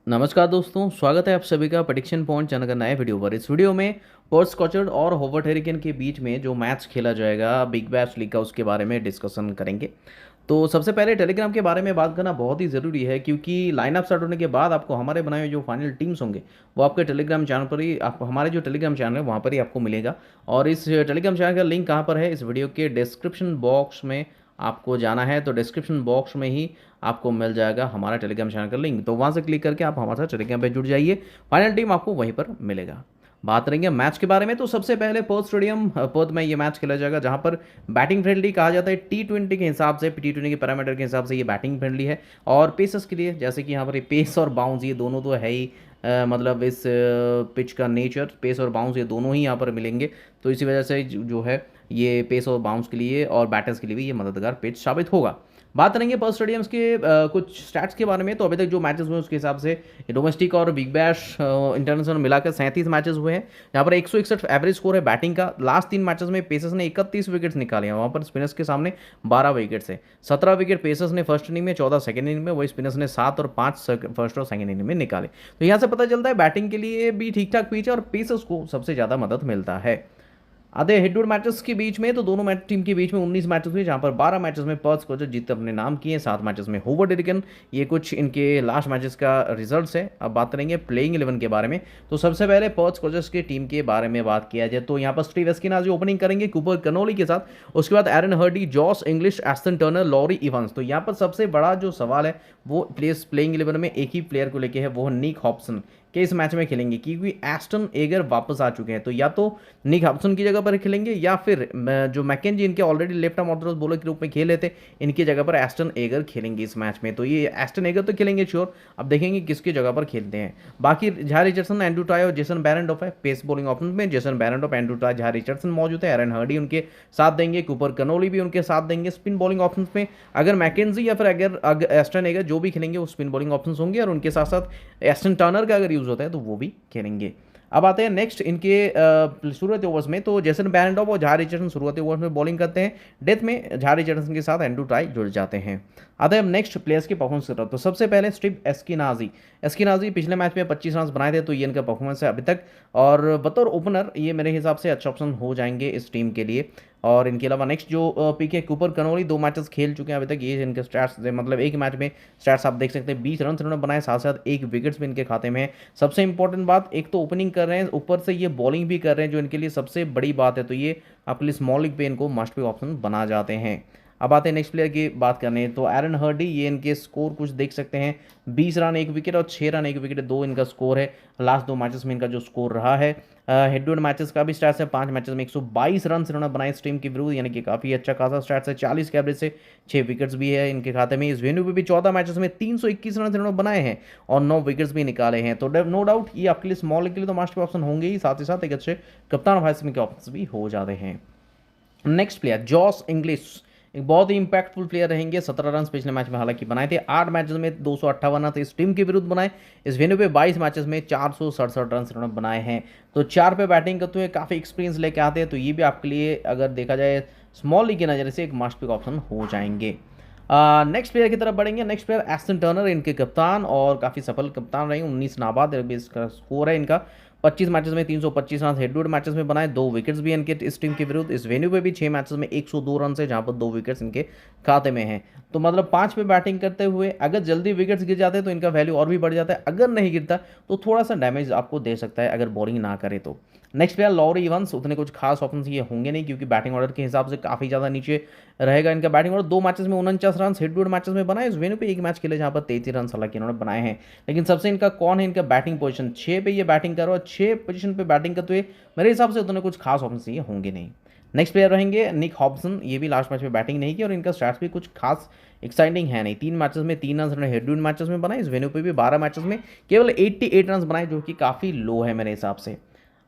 नमस्कार दोस्तों, स्वागत है आप सभी का प्रेडिक्शन पॉइंट चैनल का नए वीडियो पर। इस वीडियो में पर्थ स्कॉचर्ड और होवर्ट हेरिकेन के बीच में जो मैच खेला जाएगा बिग बैश लीग का, उसके बारे में डिस्कशन करेंगे। तो सबसे पहले टेलीग्राम के बारे में बात करना बहुत ही ज़रूरी है, क्योंकि लाइनअप स्टार्ट होने के बाद आपको हमारे बनाए हुए जो फाइनल टीम्स होंगे वो आपके टेलीग्राम चैनल पर ही, आप हमारे जो टेलीग्राम चैनल है वहाँ पर ही आपको मिलेगा। और इस टेलीग्राम चैनल का लिंक कहाँ पर है, इस वीडियो के डिस्क्रिप्शन बॉक्स में आपको जाना है। तो डिस्क्रिप्शन बॉक्स में ही आपको मिल जाएगा हमारा टेलीग्राम चैनल का लिंक, तो वहाँ से क्लिक करके आप हमारे साथ टेलीग्राम पे जुड़ जाइए। फाइनल टीम आपको वहीं पर मिलेगा। बात करेंगे मैच के बारे में, तो सबसे पहले पर्थ स्टेडियम पर्थ में ये मैच खेला जाएगा, जहाँ पर बैटिंग फ्रेंडली कहा जाता है। T20 के हिसाब से, T20 के पैरामीटर के हिसाब से ये बैटिंग फ्रेंडली है। और पेसर्स के लिए, जैसे कि यहाँ पर पेस और बाउंस ये दोनों तो है ही, मतलब इस पिच का नेचर, पेस और बाउंस ये दोनों ही यहाँ पर मिलेंगे। तो इसी वजह से जो है ये पेस और बाउंस के लिए और बैटर्स के लिए भी ये मददगार पिच साबित होगा। बात करेंगे पर्थ स्टेडियम्स के कुछ स्टैट्स के बारे में। तो अभी तक जो मैचेस हुए उसके हिसाब से डोमेस्टिक और बिग बैश इंटरनेशनल मिलाकर 37 मैचेस हुए हैं, जहाँ पर 161 एवरेज स्कोर है बैटिंग का। लास्ट 3 मैचेस में पेसर्स ने 31 विकेट्स निकाले हैं, वहाँ पर स्पिनर्स के सामने 12 विकेट्स है। 17 विकेट पेसर्स ने फर्स्ट इनिंग में, 14 सेकंड इनिंग में, वही स्पिनर्स ने 7 और 5 फर्स्ट और सेकंड इनिंग में निकाले। तो यहाँ से पता चलता है बैटिंग के लिए भी ठीक ठाक पिच है और पेसर्स को सबसे ज़्यादा मदद मिलता है। आधे हेड टू हेड मैचेस के बीच में, तो दोनों मैच टीम के बीच में 19 मैचेस हुए, जहां पर 12 मैचेस में पर्थ स्कॉचर जीत अपने नाम किए, 7 मैचेस में होवर्ट हेरिकेन। ये कुछ इनके लास्ट मैचेस का रिजल्ट्स है। अब बात करेंगे प्लेइंग 11 के बारे में। तो सबसे पहले पर्थ स्कॉचर्स की टीम के बारे में बात किया जाए तो यहाँ पर स्टीव एस्किनाजी ओपनिंग करेंगे कूपर कनोली के साथ। उसके बाद Aaron Hardie, Josh Inglis, Ashton Turner, Laurie Evans. तो यहाँ पर सबसे बड़ा जो सवाल है वो प्लेइंग 11 में एक ही प्लेयर को लेके है, वो निक हॉब्सन के इस मैच में खेलेंगे, क्योंकि एस्टन एगर वापस आ चुके हैं। तो या तो निक हॉब्सन की जगह पर खेलेंगे, या फिर जो मैकेंजी इनके already left arm Orthodox bowler के रूप में खेले थे, इनकी जगह पर एस्टन एगर खेलेंगे इस मैच में। तो ये एस्टन एगर तो खेलेंगे श्योर, अब देखेंगे किसकी जगह पर खेलते हैं। बाकी झा रिचर्डसन, एंड्रू टाई और जेसन बैरेंडॉफ है पेस बॉलिंग ऑप्शन में। Jason Behrendorff, Andrew Tye, Jhye Richardson मौजूद है। एरन हर्डी उनके साथ देंगे, कूपर कनोली भी उनके साथ देंगे स्पिन बॉलिंग ऑप्शन में। अगर मैकेंजी या फिर अगर एस्टन एगर जो भी खेलेंगे वो स्पिन बॉलिंग ऑप्शन होंगे, और उनके साथ साथ एस्टन टर्नर का अगर यूज होता है तो वो भी खेलेंगे। अब आते हैं नेक्स्ट इनके शुरुआती ओवर्स में। तो जेसन बैरेंडॉफ और झा रिचर्डसन शुरुआती ओवर्स में बॉलिंग करते हैं। डेथ में झा रिचर्डसन के साथ एंड्रू टाई जुड़ जाते हैं। आते हैं नेक्स्ट प्लेयर्स की परफॉर्मेंस की तरफ। तो सबसे पहले स्टीव एस्किनाजी पिछले मैच में 25 रन बनाए थे, तो ये इनका परफॉर्मेंस है अभी तक। और बतौर ओपनर ये मेरे हिसाब से अच्छा ऑप्शन हो जाएंगे इस टीम के लिए। और इनके अलावा नेक्स्ट जो पीके कूपर कनोली 2 मैचेस खेल चुके हैं अभी तक, ये इनके स्टैट्स, मतलब एक मैच में स्टैट्स आप देख सकते हैं, 20 रन इन्होंने बनाए, साथ साथ 1 विकेट्स भी इनके खाते में है। सबसे इंपॉर्टेंट बात, एक तो ओपनिंग कर रहे हैं, ऊपर से ये बॉलिंग भी कर रहे हैं, जो इनके लिए सबसे बड़ी बात है। तो ये आपके लिए स्मॉल लीग पे इनको मस्ट बी ऑप्शन बना जाते हैं। अब आते हैं नेक्स्ट प्लेयर की बात करने। तो एरन हर्डी, ये इनके स्कोर कुछ देख सकते हैं, 20 रन 1 विकेट और 6 रन 1 विकेट 2 इनका स्कोर है। लास्ट 2 मैचेस में इनका जो स्कोर रहा है। हेड टू हेड मैचेस का भी स्टैट्स है, 5 मैचेस में 122 रन इन्होंने बनाए इस टीम के विरुद्ध, यानी कि काफ़ी अच्छा खासा स्टैट्स है। 40 के एवरेज से 6 विकेट्स भी है इनके खाते में। इस वेन्यू पे भी 14 मैचेस में 321 रन इन्होंने बनाए हैं और 9 विकेट्स भी निकाले हैं। तो नो डाउट ये आपके लिए स्मॉल लीग के लिए तो मास्टर ऑप्शन होंगे ही, साथ ही साथ एक अच्छे कप्तान वाइस के ऑप्शन भी हो जाते हैं। नेक्स्ट प्लेयर जॉस इंग्लिश, एक बहुत ही इंपैक्टफुल प्लेयर रहेंगे। 17 रन पिछले मैच में हालांकि बनाए थे, 8 मैचेस में 258 रन इस टीम के विरुद्ध बनाए। इस वेन्यू पे 22 मैचेस में 467 रन इन्होंने बनाए हैं। तो 4 पे बैटिंग करते हुए काफ़ी एक्सपीरियंस लेके आते हैं, तो ये भी आपके लिए अगर देखा जाए स्मॉल लीग की नज़र से एक मस्ट पिक ऑप्शन हो जाएंगे। नेक्स्ट प्लेयर की तरफ बढ़ेंगे। नेक्स्ट प्लेयर एस्टन टर्नर, इनके कप्तान और काफ़ी सफल कप्तान रहे, 19 नाबाद इसका स्कोर है इनका। 25 मैचेस में 325 run head to head matches में बनाए, 2 विकेट्स भी इनके इस टीम के विरुद्ध। इस वेन्यू पे भी 6 मैचेस में 102 रन से, जहां पर 2 विकेट्स इनके खाते में हैं। तो मतलब 5 पे बैटिंग करते हुए अगर जल्दी विकेट्स गिर जाते हैं तो इनका वैल्यू और भी बढ़ जाता है, अगर नहीं गिरता तो थोड़ा सा डैमेज आपको दे सकता है अगर बॉलिंग ना करे तो। नेक्स्ट प्लेयर लॉरी इवांस, उतने कुछ खास ऑप्शन ये होंगे नहीं, क्योंकि बैटिंग ऑर्डर के हिसाब से काफ़ी ज़्यादा नीचे रहेगा इनका बैटिंग ऑर्डर। 2 मैचेस में 49 run head to head matches में बनाए। इस वेन्यू पे एक मैच खेले जहाँ पर 33 रन हालांकि इन्होंने बनाए हैं। लेकिन सबसे इनका कौन है, इनका बैटिंग पोजीशन 6 पे ये बैटिंग कर रहा है, 6 पोजीशन पे बैटिंग करते हुए मेरे हिसाब से उतने कुछ खास ऑप्शन ये होंगे नहीं। नेक्स्ट प्लेयर रहेंगे निक हॉब्सन, ये भी लास्ट मैच में बैटिंग नहीं की और इनका स्टैट्स भी कुछ खास एक्साइटिंग है नहीं। 3 मैचेस में 3 run head to head matches में बनाए। इस वेन्यू पे भी 12 मैचेस में केवल 88 रन बनाए, जो कि काफ़ी लो है मेरे हिसाब से।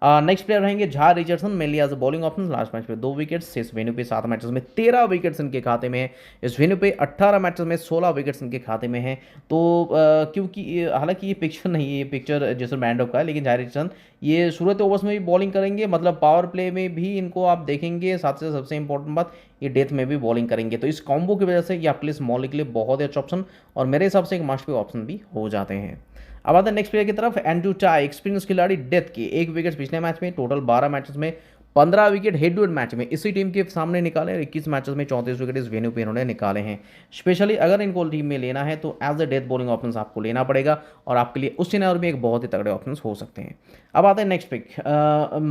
नेक्स्ट प्लेयर रहेंगे Jhye Richardson, mainly as a bowling option. Last match में 2 विकेट्स, इस वेन्यू पे 7 मैचेस में 13 विकेट्स इनके खाते में है। इस वेन्यू पे 18 मैचेस में 16 विकेट्स इनके खाते में है। तो क्योंकि हालांकि ये पिक्चर नहीं है, ये पिक्चर जेसन बैंडो का है, लेकिन झा रिचर्डसन ये शुरुआती ओवर्स में भी बॉलिंग करेंगे, मतलब पावर प्ले में भी इनको आप देखेंगे। साथ से सबसे इंपॉर्टेंट बात, ये डेथ में भी बॉलिंग करेंगे। तो इस कॉम्बो की वजह से ये आपके लिए स्मॉल के लिए बहुत ही अच्छा ऑप्शन और मेरे हिसाब से एक मस्ट बी ऑप्शन भी हो जाते हैं। अब आते हैं नेक्स्ट प्लेयर की तरफ, एंड्रू टाई, एक्सपीरियंस खिलाड़ी डेथ के 1 विकेट पिछले मैच में, टोटल 12 मैचेस में 15 wicket head to head match में इसी टीम के सामने निकाले और 21 मैचेस में 34 विकेट इस वेन्यू पे इन्होंने निकाले हैं। स्पेशली अगर इनको टीम में लेना है तो as a death bowling option आपको लेना पड़ेगा और आपके लिए उस सिनेरियो में एक बहुत ही तगड़े ऑप्शन हो सकते हैं। अब आते हैं नेक्स्ट पिक,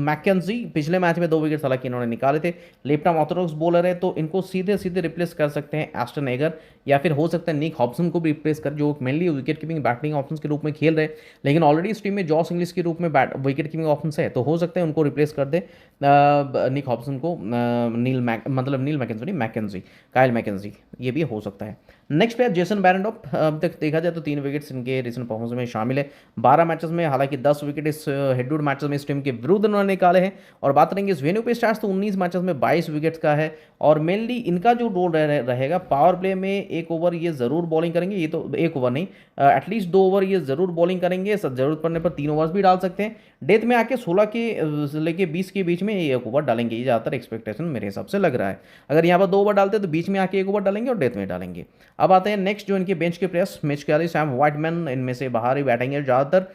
मैकेंजी, पिछले मैच में 2 विकेट हालांकि इन्होंने निकाले थे। लेफ्ट आर्म ऑर्थोडॉक्स बॉलर है तो इनको सीधे सीधे रिप्लेस कर सकते हैं एस्टन एगर, या फिर हो सकता है निक हॉब्सन को भी रिप्लेस कर, जो mainly wicket keeping batting option के रूप में खेल रहे हैं, लेकिन ऑलरेडी इस टीम में जॉस इंग्लिश के रूप में विकेट कीपिंग ऑप्शन है, तो हो सकता है उनको रिप्लेस कर दे निक हॉब्सन को, Neil McKenzie, McKenzie, Kyle McKenzie, ये भी हो सकता है। नेक्स्ट प्लेयर जेसन बैरेंडॉप, अब तक देखा जाए तो 3 विकेट्स इनके रिसेंट परफॉर्मेंस में शामिल है 12 मैचेस में, हालांकि 10 विकेट इस हेड टू हेड मैचेस में इस टीम के विरुद्ध उन्होंने निकाले हैं। और बात करेंगे इस वेन्यू पे स्टार्स तो 19 मैचेस में 22 विकेट्स का है, और मेनली इनका जो रोल रहेगा पावर प्ले में, 1 ओवर ये जरूर बॉलिंग करेंगे, ये तो 1 ओवर नहीं, एटलीस्ट 2 ओवर ये जरूर बॉलिंग करेंगे, जरूरत पड़ने पर 3 ओवर्स भी डाल सकते हैं। डेथ में आके 16 के लेके 20 के बीच में 1 ओवर डालेंगे, ये ज़्यादातर एक्सपेक्टेशन मेरे हिसाब से लग रहा है। अगर यहाँ पर 2 ओवर डालते हैं तो बीच में आके 1 ओवर डालेंगे और डेथ में डालेंगे। अब आते हैं नेक्स्ट जो इनके बेंच के प्लेयर्स, मिच कैली, सैम व्हाइटमैन, इनमें से बाहर ही बैठेंगे ज़्यादातर।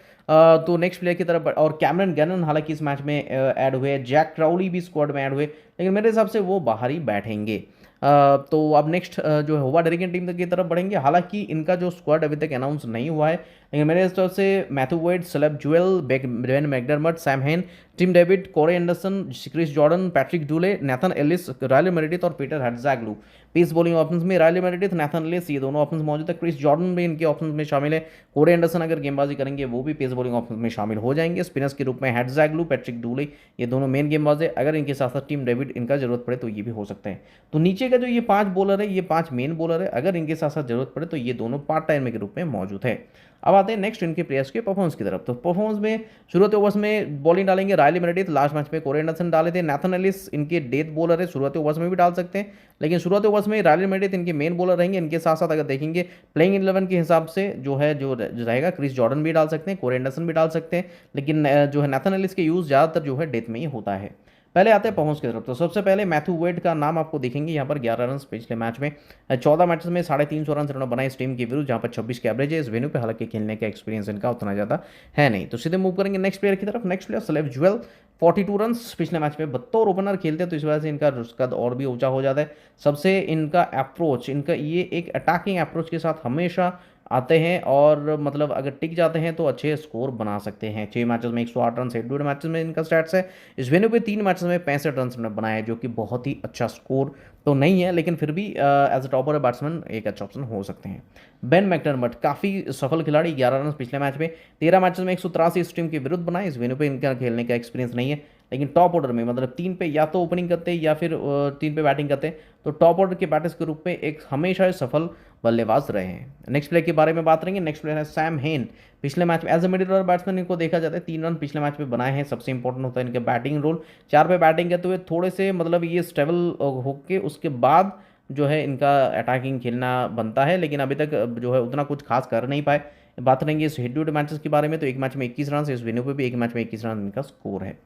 तो नेक्स्ट प्लेयर की तरफ, और कैमरन गैनन हालांकि इस मैच में ऐड हुए, जैक क्राउली भी स्क्वाड में ऐड हुए, लेकिन मेरे हिसाब से वो बाहर ही बैठेंगे। तो अब नेक्स्ट जो है होबार्ट हरिकेन टीम की तरफ बढ़ेंगे, हालांकि इनका जो स्क्वाड अभी तक अनाउंस नहीं हुआ है, लेकिन मेरे हिसाब से Matthew Wade, Caleb Jewell, Ben McDermott, Sam Hain, Tim David, Corey Anderson, Chris Jordan, Patrick Dooley, Nathan Ellis, Riley Meredith और Peter Hatzoglou. Pace bowling options में रायले मेरेडिथ, नेथन एलिस, ये दोनों ऑप्शंस मौजूद है। क्रिस जॉर्डन भी इनके options में शामिल है। कोरे एंडरसन अगर गेंदबाजी करेंगे वो भी पेस बॉलिंग ऑप्शंस में शामिल हो जाएंगे। स्पिनर्स के रूप में हट्ज़ाग्लू, पैट्रिक डूले, ये दोनों मेन गेंदबाज है। अगर इनके साथ साथ टीम डेविड इनका जरूरत पड़े तो ये भी हो सकते हैं। तो नीचे का जो ये 5 बॉलर है, ये 5 मेन बॉलर है, अगर इनके साथ साथ जरूरत पड़े तो ये दोनों पार्ट टाइम के रूप में मौजूद है। अब आते हैं नेक्स्ट इनके प्लेयर्स के परफॉर्मेंस की तरफ। तो परफॉर्मेंस में शुरुआती ओवर्स में बॉलिंग डालेंगे रायले मेरेडिथ, लास्ट मैच में कोरे एंडरसन डाले थे। नेथन एलिस इनके डेथ बॉलर है, शुरुआती ओवर्स में भी डाल सकते हैं, लेकिन शुरुआती ओवर्स में रायले मेरेडिथ इनके मेन बॉलर रहेंगे। इनके साथ साथ अगर देखेंगे प्लेइंग 11 के हिसाब से जो रहेगा, क्रिस जॉर्डन भी डाल सकते हैं, कोरे एंडरसन भी डाल सकते हैं, लेकिन जो है नेथन एलिस के यूज़ ज़्यादातर जो है डेथ में ही होता है। पहले आते हैं परफॉर्मेंस की तरफ। तो सबसे पहले मैथ्यू वेड का नाम आपको दिखेंगे यहाँ पर, 11 रन पिछले मैच में, 14 मैचेस में 350 रन इन्होंने बनाए इस टीम के विरुद्ध, जहाँ पर 26 के एवरेज है। इस वेन्यू पे हालांकि खेलने का एक्सपीरियंस इनका उतना ज़्यादा है नहीं। तो सीधे मूव करेंगे नेक्स्ट प्लेयर की तरफ। नेक्स्ट प्लेयर सेलेब जुएल, 42 रन पिछले मैच में, बतौर ओपनर खेलते हैं तो इस वजह से इनका कद और भी ऊंचा हो जाता है। सबसे इनका अप्रोच, इनका ये एक अटैकिंग अप्रोच के साथ हमेशा आते हैं, और मतलब अगर टिक जाते हैं तो अच्छे स्कोर बना सकते हैं। 6 मैचेस में 108 run, head to head matches में इनका स्टैट्स है। इस वेन्यू पे 3 मैचेस में 65 रन बनाए, जो कि बहुत ही अच्छा स्कोर तो नहीं है, लेकिन फिर भी एज अ टॉपर बैट्समैन एक अच्छा ऑप्शन हो सकते हैं। बेन मैकडरमट, काफ़ी सफल खिलाड़ी, 11 रन पिछले मैच में, 13 मैचेस में 183 इस टीम के विरुद्ध बनाए। इस वेन्यू पे इनका खेलने का एक्सपीरियंस नहीं है, लेकिन टॉप ऑर्डर में मतलब 3 पे या तो ओपनिंग करते हैं या फिर 3 पे बैटिंग करते हैं, तो टॉप ऑर्डर के बैटर्स के रूप में एक हमेशा सफल बल्लेबाज रहे हैं। नेक्स्ट प्लेयर के बारे में बात करेंगे। नेक्स्ट प्लेयर है सैम हेन, पिछले मैच में as a middle order batsman इनको देखा जाता है, 3 रन पिछले मैच में बनाए हैं। सबसे इंपॉर्टेंट होता है इनका बैटिंग रोल, 4 पे बैटिंग करते हुए थोड़े से मतलब ये स्टेबल होके उसके बाद जो है इनका अटैकिंग खेलना बनता है, लेकिन अभी तक जो है उतना कुछ खास कर नहीं पाए। बात करेंगे इस हेड टू हेड मैचेस के बारे में, तो एक मैच में 21 रन, इस वेन्यू पे भी एक मैच में 21 रन इनका स्कोर है।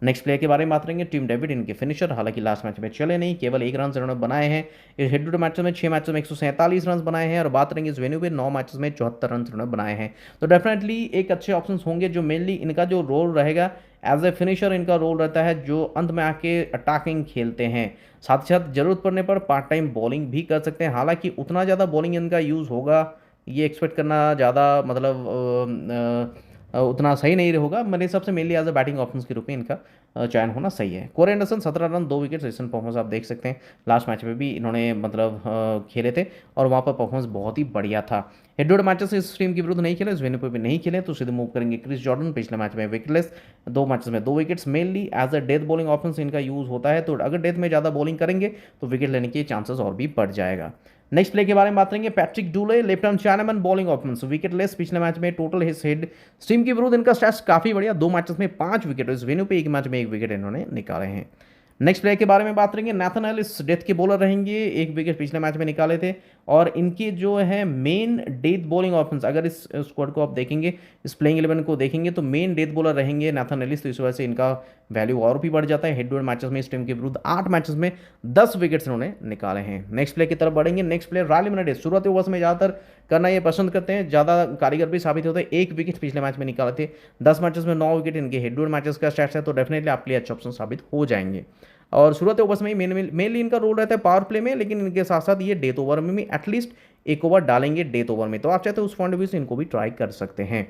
नेक्स्ट प्लेयर के बारे में बात करेंगे, टीम डेविड इनके फिनिशर, हालांकि लास्ट मैच में चले नहीं, केवल 1 रन इन्होंने बनाए हैं। इस हेड टू हेड मैचेस में 6 मैचेस में 147 रन बनाए हैं, और बात करेंगे इस वेन्यू पे 9 मैचेस में 74 रन इन्होंने बनाए हैं। तो डेफिनेटली एक अच्छे ऑप्शंस होंगे, जो मेनली इनका जो रोल रहेगा एज ए फिनिशर इनका रोल रहता है, जो अंत में आके अटैकिंग खेलते हैं, साथ ही साथ जरूरत पड़ने पर पार्ट टाइम बॉलिंग भी कर सकते हैं। हालांकि उतना ज़्यादा बॉलिंग इनका यूज़ होगा ये एक्सपेक्ट करना ज़्यादा मतलब उतना सही नहीं होगा। मेरे हिसाब से mainly as a batting options के रूप में इनका चयन होना सही है। Corey Anderson 17 run 2 wicket recent performance आप देख सकते हैं, लास्ट मैच में भी इन्होंने मतलब खेले थे और वहाँ पर परफॉर्मेंस बहुत ही बढ़िया था। हेड टू हेड मैचेस इस टीम के विरुद्ध नहीं खेले, इस वेन्यू पर भी नहीं खेले, तो सीधे मूव करेंगे क्रिस जॉर्डन, पिछले मैच में विकेटलेस, 2 मैचेस में 2 wickets. Mainly as a death bowling option इनका यूज़ होता है, तो अगर डेथ में ज़्यादा बॉलिंग करेंगे तो विकेट लेने के चांसेस और भी बढ़ जाएगा। नेक्स्ट प्ले के बारे में बात करेंगे, Patrick डूले, left arm chinaman, bowling option, wicket less पिछले मैच में, टोटल हिट हेड स्टीम के विरुद्ध इनका स्टैट्स काफी बढ़िया, 2 मैचेस में 5 विकेट, इस वेन्यू पे एक मैच में 1 विकेट इन्होंने निकाले हैं। नेक्स्ट प्लेयर के बारे में बात करेंगे, नाथन एलिस डेथ के बॉलर रहेंगे, एक विकेट पिछले मैच में निकाले थे और इनके जो है मेन डेथ बॉलिंग ऑप्शंस, अगर इस स्क्वाड को आप देखेंगे, इस प्लेइंग 11 को देखेंगे तो मेन डेथ बॉलर रहेंगे नाथन एलिस, तो इस वजह से इनका वैल्यू और भी बढ़ जाता है। हेड टू हेड मैचेस में इस टीम के विरुद्ध 8 मैचेस में 10 विकेट्स इन्होंने निकाले हैं। नेक्स्ट प्लेयर की तरफ बढ़ेंगे, नेक्स्ट प्लेयर रायली मेनेडिस, शुरुआती ओवर्स में ज़्यादातर करना ये पसंद करते हैं, ज़्यादा कारीगर भी साबित होते हैं, एक विकेट पिछले मैच में निकाले थे, 10 मैचेस में 9 विकेट इनके हेड टू हेड मैचेस का स्टैट्स है, तो डेफिनेटली आपके लिए अच्छा ऑप्शन साबित हो जाएंगे। और शुरुआती ओवर्स में ही मेनली इनका रोल रहता है पावर प्ले में, लेकिन इनके साथ साथ ये डेथ ओवर में भी एटलीस्ट एक ओवर डालेंगे डेथ ओवर में, तो आप चाहते हो उस पॉइंट ऑफ व्यू से इनको भी ट्राई कर सकते हैं।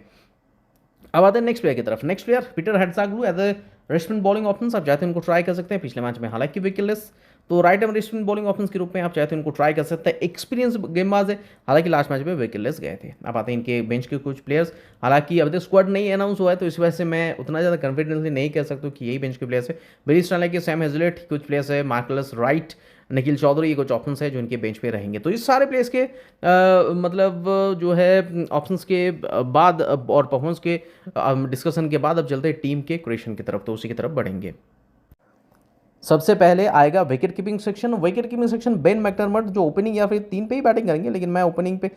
अब आते हैं नेक्स्ट प्लेयर की तरफ, next player Peter Hatzoglou as a रेस्टमेंट बॉलिंग ऑप्शन, आप चाहते हैं उनको ट्राई कर सकते हैं, पिछले मैच में हालांकि विकेटलेस, तो राइट आर्म रेस्टमेंट बॉलिंग ऑप्शन के रूप में आप चाहते हैं उनको ट्राई कर सकते हैं, एक्सपीरियंस गेंदबाज है, हालांकि लास्ट मैच में विकेटलेस गए थे। अब आते हैं इनके बेंच के कुछ प्लेयर्स, हालांकि अभी तक स्क्वाड नहीं अनाउंस हुआ है, तो इस वजह से मैं उतना ज़्यादा कॉन्फिडेंटली नहीं कह सकता कि यही बेंच के प्लेयर्स है। वेरी स्टाइल के सैम हेजलेट कुछ प्लेयर्स है, मार्कलस राइट, निखिल चौधरी, ये कुछ ऑप्शंस है जो इनके बेंच पे रहेंगे। तो इस सारे प्लेयर्स के मतलब जो है ऑप्शंस के बाद और परफॉर्मेंस के डिस्कशन के बाद अब चलते हैं टीम के क्रिएशन की तरफ, तो उसी की तरफ बढ़ेंगे। सबसे पहले आएगा wicket keeping section. Wicket keeping section Ben McDermott जो ओपनिंग या फिर 3 पे ही बैटिंग करेंगे, लेकिन मैं ओपनिंग पे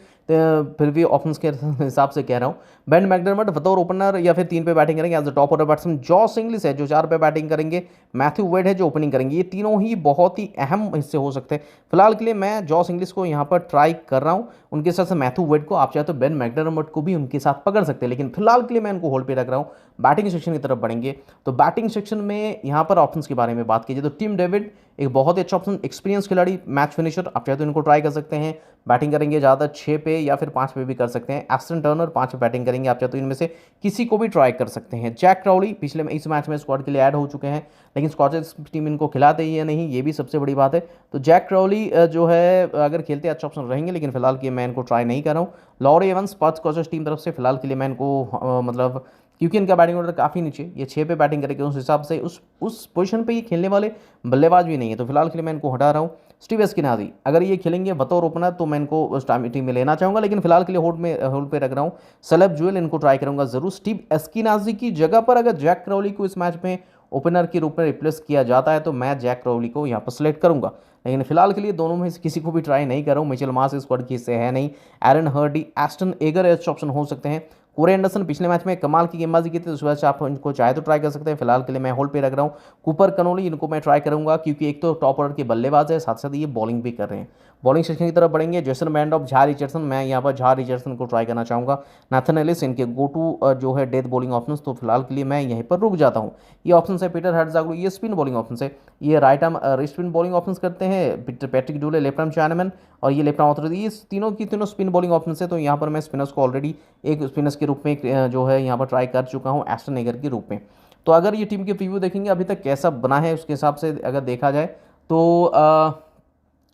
फिर भी ऑप्शंस के हिसाब से कह रहा हूँ। बेन मैकडरमट बतौर ओपनर या फिर 3 पे बैटिंग करेंगे as a top order batsman. Josh Inglis है जो 4 पे बैटिंग करेंगे। मैथ्यू वेड है जो ओपनिंग करेंगे। ये तीनों ही बहुत ही अहम हिस्से हो सकते हैं। फिलहाल के लिए मैं जॉस इंग्लिश को यहाँ पर ट्राई कर रहा हूँ, उनके साथ मैथ्यू वेड को आप चाहे तो बेन मैकडरमट को भी उनके साथ पकड़ सकते हैं, लेकिन फिलहाल के लिए मैं उनको होल्ड पे रख रहा हूँ। बैटिंग सेक्शन की तरफ बढ़ेंगे, तो बैटिंग सेक्शन में यहाँ पर ऑप्शंस के बारे में बात कीजिए तो टिम डेविड एक बहुत ही अच्छा ऑप्शन, एक्सपीरियंस खिलाड़ी, मैच फिनिशर, आप चाहे तो इनको ट्राई कर सकते हैं। बैटिंग करेंगे ज़्यादातर 6 पे या फिर 5 पे भी कर सकते हैं। एस्टन टर्नर 5 पे बैटिंग करेंगे, आप चाहे तो इनमें से किसी को भी ट्राई कर सकते हैं। जैक क्राउली पिछले इस मैच में स्क्वाड के लिए ऐड हो चुके हैं, लेकिन स्कॉटिश टीम इनको खिलाते ही या नहीं, ये भी सबसे बड़ी बात है। तो जैक क्राउली जो है अगर खेलते अच्छा ऑप्शन रहेंगे, लेकिन फिलहाल के मैं इनको ट्राई नहीं कर रहा हूँ। Laurie Evans Perth Scottish team तरफ से फिलहाल के लिए मैं इनको मतलब क्योंकि इनका बैटिंग ऑर्डर काफ़ी नीचे, ये 6 पे बैटिंग करेंगे, उस हिसाब से उस पोजीशन पे ये खेलने वाले बल्लेबाज भी नहीं है, तो फिलहाल के लिए मैं इनको हटा रहा हूँ। स्टीव एस्किनाजी अगर ये खेलेंगे बतौर ओपनर तो मैं इनको उस टीम में लेना चाहूँगा, लेकिन फिलहाल के लिए होल्ड पे रख रहा हूँ। सलेब जुएल इनको ट्राई करूँगा ज़रूर। स्टीव एस्किनाजी की जगह पर अगर जैक क्राउली को इस मैच में ओपनर के रूप में रिप्लेस किया जाता है तो मैं जैक क्राउली को यहाँ पर सेलेक्ट करूँगा, लेकिन फिलहाल के लिए दोनों में से किसी को भी ट्राई नहीं कर रहा हूँ। मिचेल मार्श स्क्वाड की हिस्से है नहीं। एरन हर्डी, एस्टन एगर अच्छे ऑप्शन हो सकते हैं। कोरे एंडरसन पिछले मैच में कमाल की गेंदबाजी की थी, उस वजह से आप इनको चाहे तो ट्राई कर सकते हैं। फिलहाल के लिए मैं होल्ड पे रख रहा हूँ। कूपर कनोली इनको मैं ट्राई करूंगा क्योंकि एक तो टॉप ऑर्डर के बल्लेबाज है, साथ साथ ये बॉलिंग भी कर रहे हैं। बॉलिंग सेक्शन की तरफ बढ़ेंगे, जेसन मैंडॉफ, झा रिचर्डसन, मैं यहाँ पर झा रिचर्डसन को ट्राई करना चाहूँगा। नाथन एलिस इनके गो टू जो है डेथ बॉलिंग ऑप्शन, तो फिलहाल के लिए मैं यहीं पर रुक जाता हूँ। ये ऑप्शन है पीटर हेड्साग्लू, ये स्पिन बॉलिंग ऑप्शन है, ये right arm spin bowling option करते हैं। पैट्रिक डूले लेफ्ट आर्म चाइनामैन और ये लेफ्ट आर्म ऑथोरिटी, ये तीनों की तीनों स्पिन बॉलिंग ऑप्शन है। तो यहाँ पर मैं स्पिनर्स को ऑलरेडी एक स्पिनर्स के रूप में जो है यहाँ पर ट्राई कर चुका हूँ एस्टन एगर के रूप में। तो अगर ये टीम के प्रीव्यू देखेंगे अभी तक कैसा बना है उसके हिसाब से अगर देखा जाए तो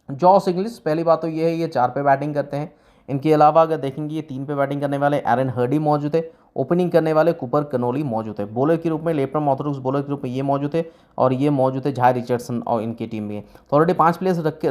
जॉस इंग्लिश पहली बात तो ये है ये 4 पे बैटिंग करते हैं। इनके अलावा अगर देखेंगे ये 3 पे बैटिंग करने वाले एरन हर्डी मौजूद है। ओपनिंग करने वाले कूपर कनोली मौजूद है। बॉलर के रूप में लेफ्ट आर्म ऑर्थोडॉक्स बॉलर के रूप में ये मौजूद है और ये मौजूद है झा रिचर्डसन और इनकी टीम में। तो ऑलरेडी 5 प्लेयर्स रख के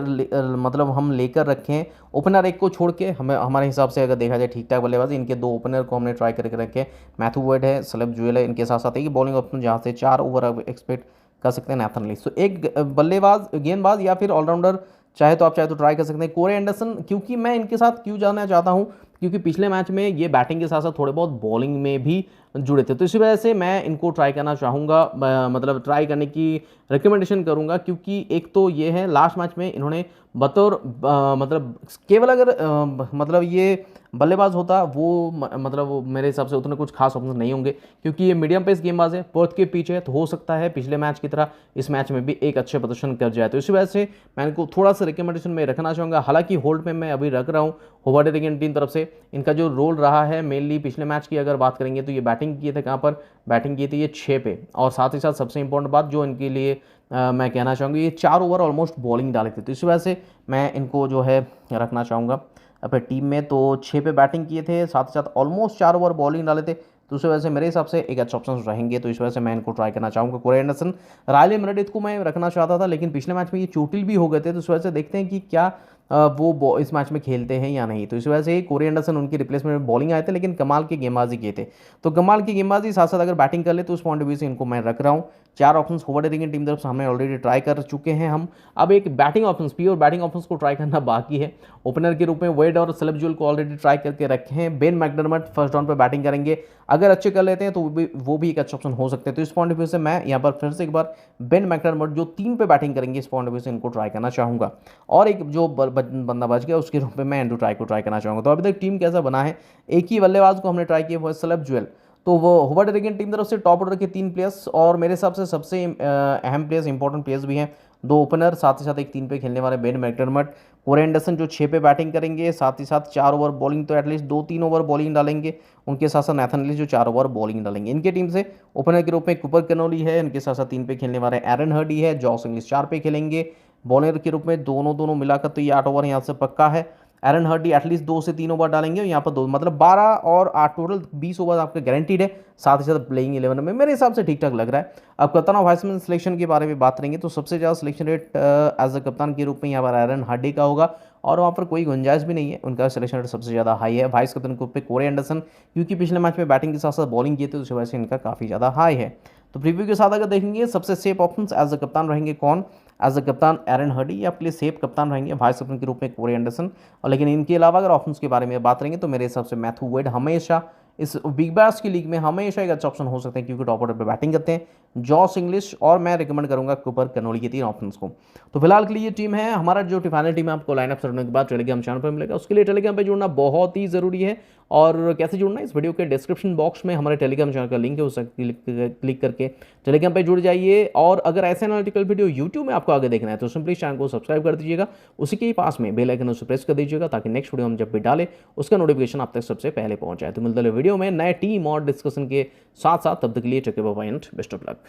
मतलब हम लेकर रखे हैं। ओपनर एक को छोड़ के हमें हमारे हिसाब से अगर देखा जाए ठीक ठाक बल्लेबाजी, इनके 2 ओपनर को हमने ट्राई करके रखे हैं। मैथ्यू वेड है, सलेब जुएल है, इनके साथ साथ एक बॉलिंग ऑप्शन जहाँ से 4 ओवर एक्सपेक्ट कर सकते हैं नाथन एलिस। तो एक बल्लेबाज गेंदबाज या फिर ऑलराउंडर चाहे तो आप चाहे तो ट्राई कर सकते हैं। कोरे एंडरसन, क्योंकि मैं इनके साथ क्यों जाना चाहता हूं क्योंकि पिछले मैच में ये बैटिंग के साथ साथ थोड़े बहुत बॉलिंग में भी जुड़े थे, तो इसी वजह से मैं इनको ट्राई करना चाहूँगा, मतलब ट्राई करने की रिकमेंडेशन करूँगा। क्योंकि एक तो ये है लास्ट मैच में इन्होंने बतौर मतलब केवल अगर मतलब ये बल्लेबाज होता वो मतलब वो मेरे हिसाब से उतने कुछ खास ऑप्शन नहीं होंगे, क्योंकि ये मीडियम पेस गेंदबाज है, पर्थ के पीछे है, तो हो सकता है पिछले मैच की तरह इस मैच में भी एक अच्छे प्रदर्शन कर जाए। तो इसी वजह से मैं इनको थोड़ा सा रिकमेंडेशन में रखना चाहूँगा। हालांकि होल्ड में मैं अभी रख रहा हूँ होवर्ड हेरिगन टीम तरफ से। इनका जो रोल रहा है मेनली पिछले मैच की अगर बात करेंगे तो ये बैटिंग किए थे, कहाँ पर बैटिंग की थी ये 6 पे, और साथ ही साथ सबसे इंपॉर्टेंट बात जो इनके लिए मैं कहना चाहूँगी ये 4 ओवर ऑलमोस्ट बॉलिंग डाले थे, तो इस वजह से मैं इनको जो है रखना चाहूँगा अपने टीम में। तो 6 पे बैटिंग किए थे, साथ ही साथ ऑलमोस्ट 4 ओवर बॉलिंग डाले थे, तो उस वजह से मेरे हिसाब से एक अच्छा ऑप्शन रहेंगे, तो इस वजह से मैं इनको ट्राई करना चाहूँगा। कोरे एंडरसन, रायले मेरेडिथ को मैं रखना चाहता था, लेकिन पिछले मैच में ये चोटिल भी हो गए थे, तो उस वजह से देखते हैं कि क्या वो इस मैच में खेलते हैं या नहीं। तो इस वजह से कोरी एंडरसन उनकी रिप्लेसमेंट में बॉलिंग आए थे, लेकिन कमाल की गेंदबाजी किए थे। तो कमाल की गेंदबाजी साथ साथ अगर बैटिंग कर ले तो उस पॉइंट ऑफ व्यू से इनको मैं रख रहा हूँ। 4 ऑप्शंस होवर्ड हेरिंग टीम तरफ से हमने ऑलरेडी ट्राई कर चुके हैं हम। अब एक batting options, pure batting options को ट्राई करना बाकी है। ओपनर के रूप में वेड और सेलेब ज्वेल को ऑलरेडी ट्राई करके रखे हैं। बेन मैकडरमट फर्स्ट डाउन पर बैटिंग करेंगे, अगर अच्छे कर लेते हैं तो वो भी एक अच्छा ऑप्शन हो सकते हैं। तो इस पॉइंट ऑफ व्यू से मैं यहाँ पर फिर से एक बार बेन मैकडरमट जो 3 पे बैटिंग करेंगे, इस पॉइंट ऑफ व्यू से इनको ट्राई करना चाहूँगा। और एक जो बंदा बच गया उसके रूप में मैं एंड्रू टाई को ट्राई करना चाहूँगा। तो अभी तक टीम कैसा बना है, एक ही बल्लेबाज को हमने ट्राई किया, वो है सेलेब ज्वेल। तो वो होवर्ड हेरिंगन टीम तरफ से टॉप ऑर्डर के 3 प्लेयर्स, और मेरे हिसाब से सबसे अहम प्लेयर्स, इंपॉर्टेंट प्लेयर्स भी हैं, 2 ओपनर, साथ ही साथ एक 3 पे खेलने वाले बेन मैकडरमट, कोरी एंडरसन जो 6 पे बैटिंग करेंगे, साथ ही साथ 4 ओवर बॉलिंग, तो एटलीस्ट 2-3 ओवर बॉलिंग डालेंगे। उनके साथ साथ नैथन एलिस जो 4 ओवर बॉलिंग डालेंगे। इनके टीम से ओपनर के रूप में कूपर कैनोली है, इनके साथ साथ 3 पे खेलने वाले एरन हर्डी है, जॉस इंग्लिश 4 पे खेलेंगे। बॉलर के रूप में दोनों मिलाकर तो ये 8 ओवर यहाँ से पक्का है। एरन हर्डी एटलीस्ट 2 से 3 ओवर डालेंगे, यहाँ पर 2, मतलब 12 और 8 टोटल 20 ओवर आपका गारंटीड है। साथ ही साथ प्लेइंग 11 में मेरे हिसाब से ठीक ठाक लग रहा है। अब कप्तान और वाइसमैन सिलेक्शन के बारे में बात करेंगे तो सबसे ज़्यादा सिलेक्शन रेट एज अ कप्तान के रूप में यहाँ पर एरन हर्डी का होगा, और वहाँ पर कोई गुंजाइश भी नहीं है, उनका सिलेक्शन रेट सबसे ज़्यादा हाई है। वाइस कप्तान के रूप में कोरी एंडरसन, क्योंकि पिछले मैच में बैटिंग के साथ साथ बॉलिंग किए थे, उस वजह से इनका काफ़ी ज़्यादा हाई है। तो प्रीव्यू के साथ अगर देखेंगे सबसे सेफ ऑप्शंस एज अ कप्तान रहेंगे कौन, एज अ कप्तान एरन हर्डी, ये आपके लिए सेफ कप्तान रहेंगे वाइस कप्तान के रूप में कोरी एंडरसन। और लेकिन इनके अलावा अगर ऑप्शंस के बारे में बात करेंगे तो मेरे हिसाब से मैथ्यू वेड हमेशा इस बिग बैश की लीग में हमेशा एक अच्छा ऑप्शन हो सकते हैं, क्योंकि टॉप ऑर्डर पर बैटिंग करते हैं। जॉस इंग्लिश, और मैं रिकमेंड करूंगा कूपर कैनोली के 3 ऑप्शंस को। तो फिलहाल के लिए ये टीम है। हमारा जो फाइनल टीम है आपको लाइनअप करने के बाद टेलीग्राम चैनल पर मिलेगा, उसके लिए टेलीग्राम पर जुड़ना बहुत ही ज़रूरी है। और कैसे जुड़ना है, इस वीडियो के डिस्क्रिप्शन बॉक्स में हमारे टेलीग्राम चैनल का लिंक है, उसे क्लिक करके टेलीग्राम पे जुड़ जाइए। और अगर ऐसे एनालिटिकल वीडियो यूट्यूब में आपको आगे देखना है तो सिंपली चैनल को सब्सक्राइब कर दीजिएगा, उसी के ही पास में बेल आइकन उसे प्रेस कर दीजिएगा, ताकि नेक्स्ट वीडियो हम जब भी डालें उसका नोटिफिकेशन आप तक सबसे पहले पहुंच जाए। तो मिलते हैं वीडियो में नए टीम और डिस्कशन के साथ साथ, तब तक के लिए take care, bye bye and best of luck.